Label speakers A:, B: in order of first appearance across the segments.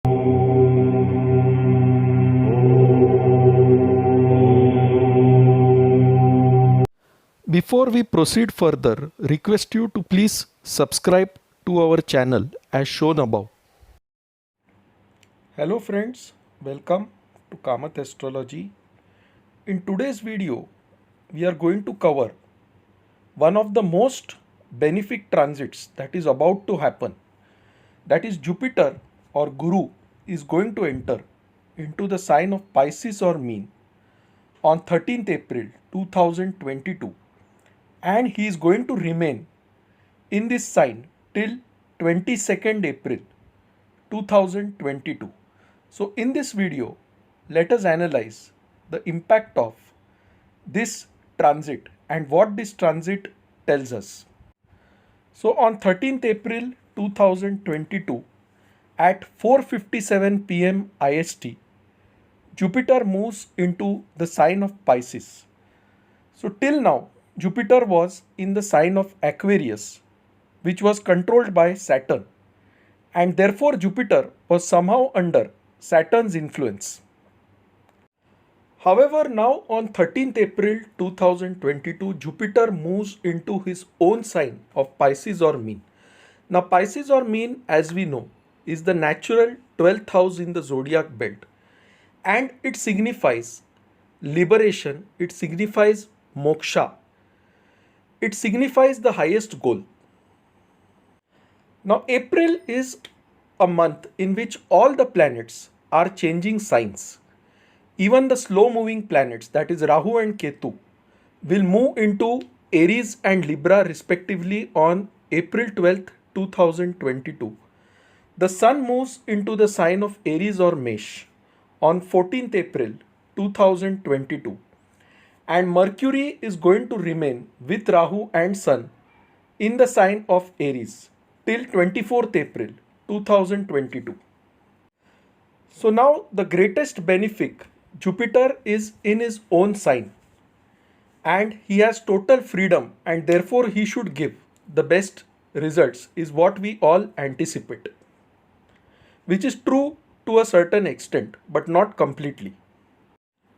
A: Before we proceed further, request you to please subscribe to our channel as shown above. Hello friends, welcome to Kamath Astrology. In today's video, we are going to cover one of the most benefic transits that is about to happen. That is Jupiter or Guru is going to enter into the sign of Pisces or Mean on 13th April 2022, and he is going to remain in this sign till 22nd April 2022. So in this video, let us analyze the impact of this transit and what this transit tells us. So on 13th April 2022 at 4:57 p.m. IST, Jupiter moves into the sign of Pisces. So till now, Jupiter was in the sign of Aquarius, which was controlled by Saturn, and therefore Jupiter was somehow under Saturn's influence. However, now on 13th April 2022, Jupiter moves into his own sign of Pisces or Mean. Now, Pisces or Mean, as we know, is the natural 12th house in the zodiac belt, and it signifies liberation, it signifies moksha, it signifies the highest goal. Now, April is a month in which all the planets are changing signs. Even the slow moving planets, that is Rahu and Ketu, will move into Aries and Libra respectively on April 12th, 2022. The Sun moves into the sign of Aries or Mesh on 14th April 2022. And Mercury is going to remain with Rahu and Sun in the sign of Aries till 24th April 2022. So now the greatest benefic, Jupiter is in his own sign and he has total freedom, and therefore he should give the best results, is what we all anticipate, which is true to a certain extent but not completely.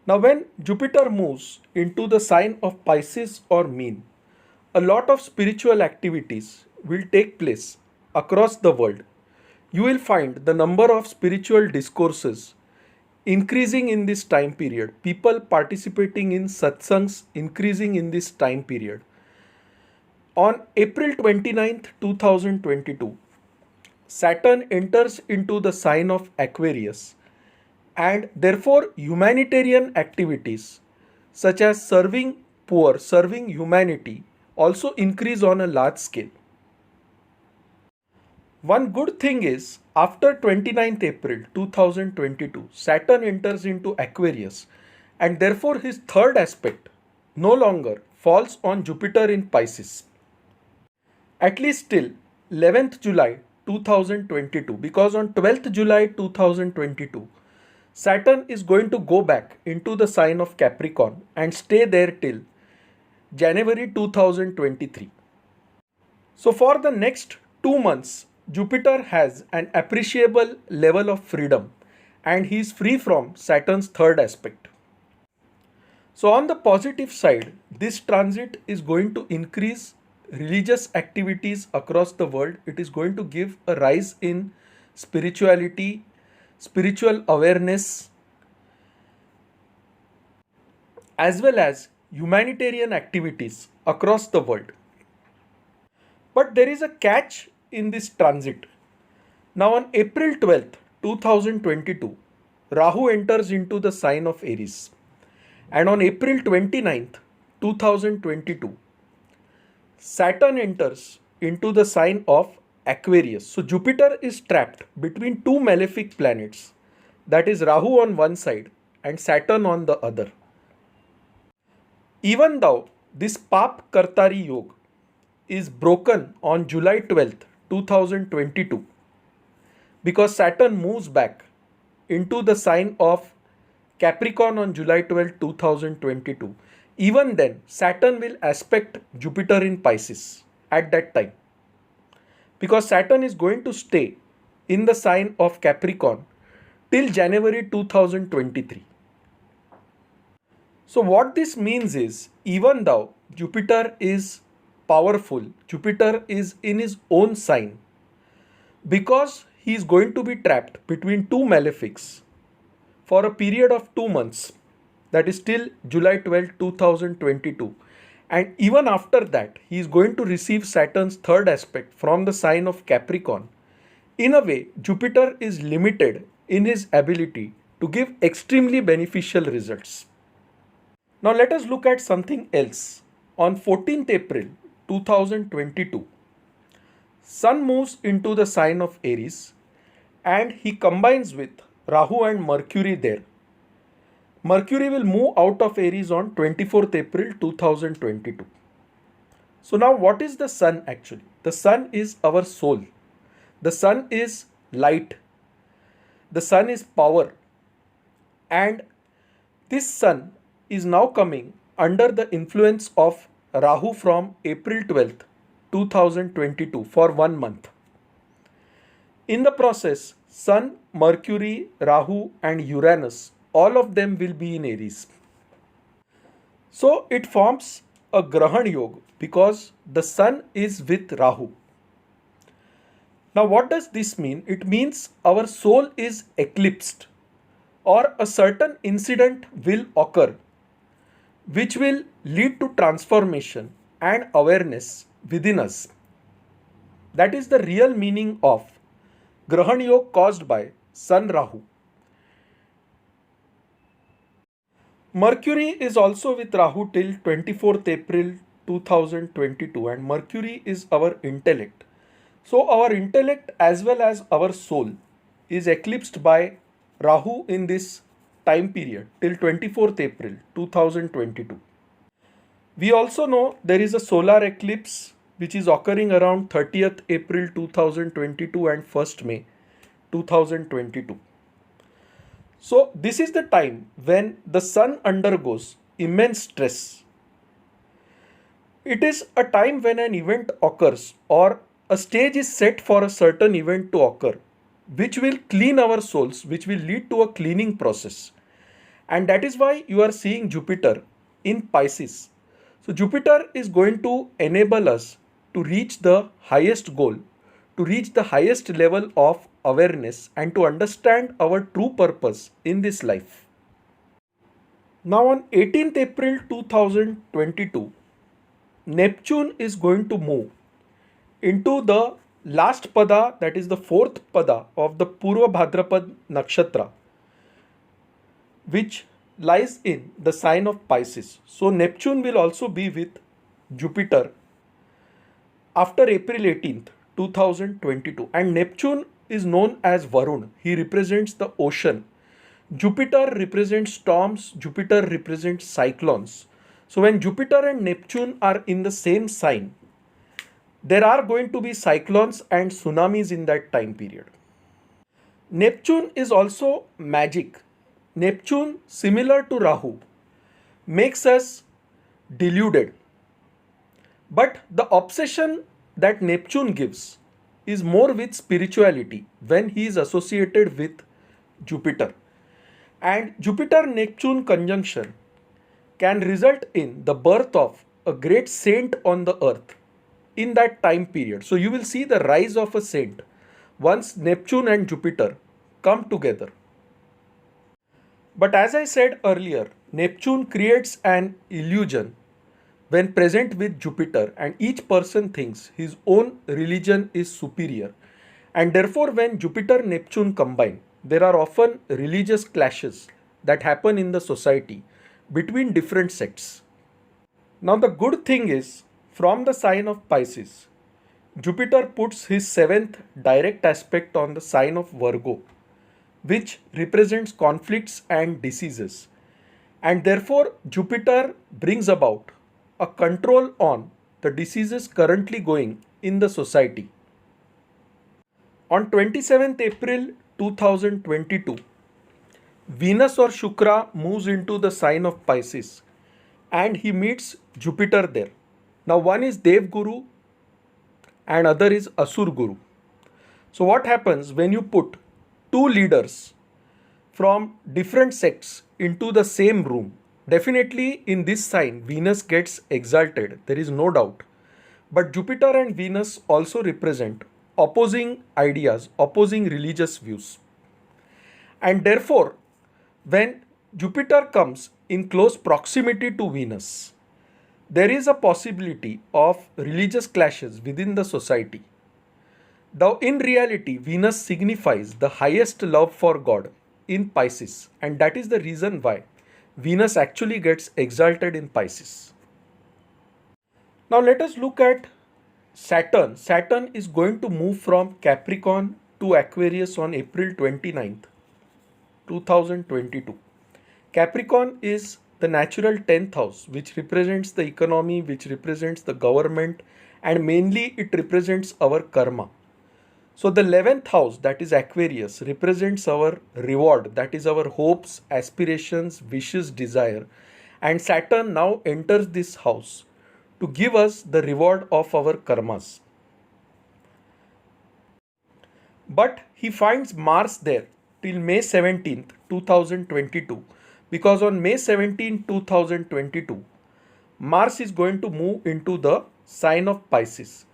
A: Now when Jupiter moves into the sign of Pisces or Mean, a lot of spiritual activities will take place across the world. You will find the number of spiritual discourses increasing in this time period, people participating in satsangs increasing in this time period. On April 29th, 2022, Saturn enters into the sign of Aquarius, and therefore humanitarian activities such as serving poor, serving humanity also increase on a large scale. One good thing is, after 29th April 2022, Saturn enters into Aquarius, and therefore his third aspect no longer falls on Jupiter in Pisces. At least till 11th July 2022, because on 12th July 2022, Saturn is going to go back into the sign of Capricorn and stay there till January 2023. So for the next 2 months, Jupiter has an appreciable level of freedom and he is free from Saturn's third aspect. So on the positive side, this transit is going to increase religious activities across the world. It is going to give a rise in spirituality, spiritual awareness, as well as humanitarian activities across the world. But there is a catch in this transit. Now on April 12th, 2022, Rahu enters into the sign of Aries. And on April 29th, 2022, Saturn enters into the sign of Aquarius. So Jupiter is trapped between two malefic planets, that is Rahu on one side and Saturn on the other. Even though this Pap Kartari Yoga is broken on July 12th, 2022, because Saturn moves back into the sign of Capricorn on July 12, 2022. Even then, Saturn will aspect Jupiter in Pisces at that time, because Saturn is going to stay in the sign of Capricorn till January 2023. So, what this means is, even though Jupiter is powerful, Jupiter is in his own sign, because he is going to be trapped between two malefics for a period of 2 months, that is till July 12, 2022. And even after that, he is going to receive Saturn's third aspect from the sign of Capricorn. In a way, Jupiter is limited in his ability to give extremely beneficial results. Now let us look at something else. On 14th April 2022, Sun moves into the sign of Aries and he combines with Rahu and Mercury there. Mercury will move out of Aries on 24th April 2022. So now what is the Sun actually? The Sun is our soul. The Sun is light. The Sun is power. And this Sun is now coming under the influence of Rahu from April 12th, 2022 for 1 month. In the process, Sun, Mercury, Rahu and Uranus, all of them will be in Aries. So it forms a Grahan Yoga because the Sun is with Rahu. Now what does this mean? It means our soul is eclipsed, or a certain incident will occur which will lead to transformation and awareness within us. That is the real meaning of Grahan Yoga caused by Sun Rahu. Mercury is also with Rahu till 24th April 2022, and Mercury is our intellect. So our intellect as well as our soul is eclipsed by Rahu in this time period till 24th April 2022. We also know there is a solar eclipse which is occurring around 30th April 2022 and 1st May 2022. So this is the time when the Sun undergoes immense stress. It is a time when an event occurs or a stage is set for a certain event to occur, which will clean our souls, which will lead to a cleaning process. And that is why you are seeing Jupiter in Pisces. So Jupiter is going to enable us to reach the highest goal, to reach the highest level of awareness and to understand our true purpose in this life. Now on 18th April 2022, Neptune is going to move into the last pada, that is the fourth pada of the Purva Bhadrapad Nakshatra, which lies in the sign of Pisces. So Neptune will also be with Jupiter after April 18th, 2022. And Neptune is known as Varun. He represents the ocean. Jupiter represents storms. Jupiter represents cyclones. So when Jupiter and Neptune are in the same sign, there are going to be cyclones and tsunamis in that time period. Neptune is also magic. Neptune, similar to Rahu, makes us deluded. But the obsession that Neptune gives is more with spirituality when he is associated with Jupiter. And Jupiter-Neptune conjunction can result in the birth of a great saint on the earth in that time period. So you will see the rise of a saint once Neptune and Jupiter come together. But as I said earlier, Neptune creates an illusion when present with Jupiter, and each person thinks his own religion is superior. And therefore, when Jupiter-Neptune combine, there are often religious clashes that happen in the society between different sects. Now the good thing is, from the sign of Pisces, Jupiter puts his seventh direct aspect on the sign of Virgo, which represents conflicts and diseases. And therefore, Jupiter brings about a control on the diseases currently going in the society. On 27th April 2022, Venus or Shukra moves into the sign of Pisces and he meets Jupiter there. Now one is Dev Guru and other is Asur Guru. So what happens when you put two leaders from different sects into the same room. Definitely in this sign, Venus gets exalted, there is no doubt. But Jupiter and Venus also represent opposing ideas, opposing religious views. And therefore, when Jupiter comes in close proximity to Venus, there is a possibility of religious clashes within the society. Though in reality, Venus signifies the highest love for God in Pisces, and that is the reason why Venus actually gets exalted in Pisces. Now let us look at Saturn. Saturn is going to move from Capricorn to Aquarius on April 29th, 2022. Capricorn is the natural 10th house, which represents the economy, which represents the government, and mainly it represents our karma. So the 11th house, that is Aquarius, represents our reward, that is our hopes, aspirations, wishes, desire. And Saturn now enters this house to give us the reward of our karmas. But he finds Mars there till May 17th, 2022, because on May 17, 2022, Mars is going to move into the sign of Pisces.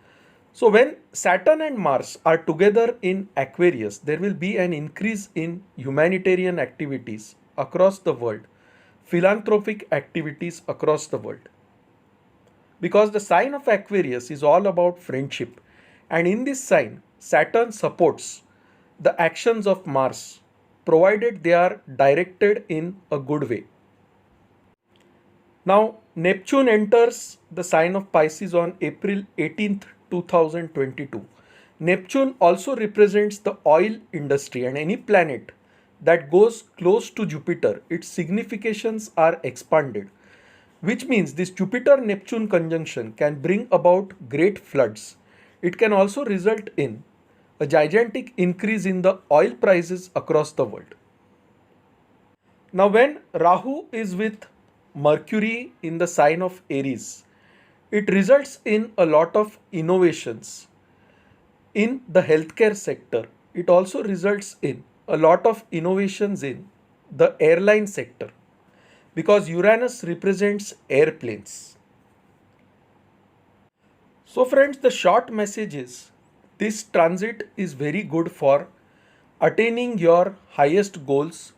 A: So when Saturn and Mars are together in Aquarius, there will be an increase in humanitarian activities across the world, philanthropic activities across the world. Because the sign of Aquarius is all about friendship, and in this sign, Saturn supports the actions of Mars, provided they are directed in a good way. Now, Neptune enters the sign of Pisces on April 18th, 2022. Neptune also represents the oil industry, and any planet that goes close to Jupiter, its significations are expanded, which means this Jupiter-Neptune conjunction can bring about great floods. It can also result in a gigantic increase in the oil prices across the world. Now, when Rahu is with Mercury in the sign of Aries, it results in a lot of innovations in the healthcare sector. It also results in a lot of innovations in the airline sector, because Uranus represents airplanes. So friends, the short message is this transit is very good for attaining your highest goals,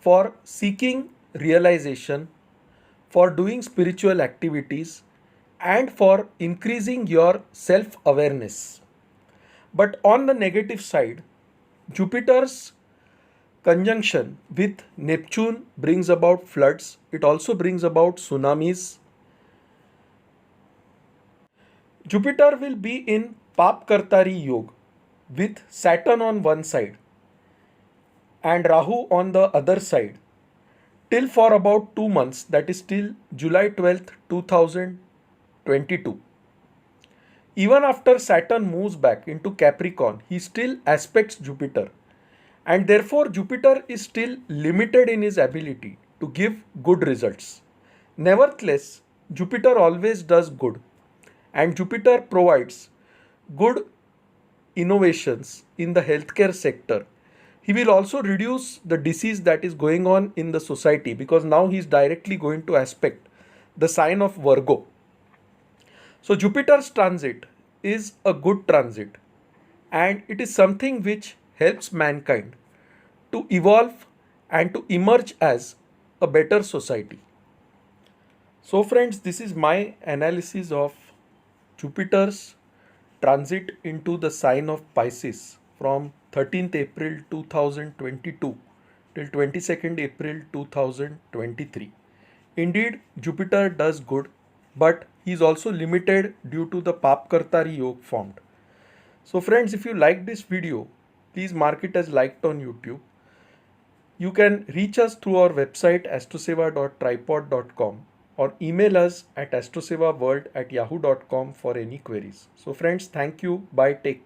A: for seeking realization, for doing spiritual activities, and for increasing your self-awareness. But on the negative side, Jupiter's conjunction with Neptune brings about floods. It also brings about tsunamis. Jupiter will be in Papkartari Yoga with Saturn on one side and Rahu on the other side till for about 2 months, that is till July 12th, 2022. Even after Saturn moves back into Capricorn, he still aspects Jupiter, and therefore Jupiter is still limited in his ability to give good results. Nevertheless, Jupiter always does good, and Jupiter provides good innovations in the healthcare sector. He will also reduce the disease that is going on in the society, because now he is directly going to aspect the sign of Virgo. So Jupiter's transit is a good transit, and it is something which helps mankind to evolve and to emerge as a better society. So friends, this is my analysis of Jupiter's transit into the sign of Pisces from 13th April 2022 till 22nd April 2023. Indeed, Jupiter does good, but he is also limited due to the Papkartari Yoga formed. So friends, if you like this video, please mark it as liked on YouTube. You can reach us through our website astroseva.tripod.com or email us at astrosevaworld@yahoo.com for any queries. So friends, thank you. Bye. Take care.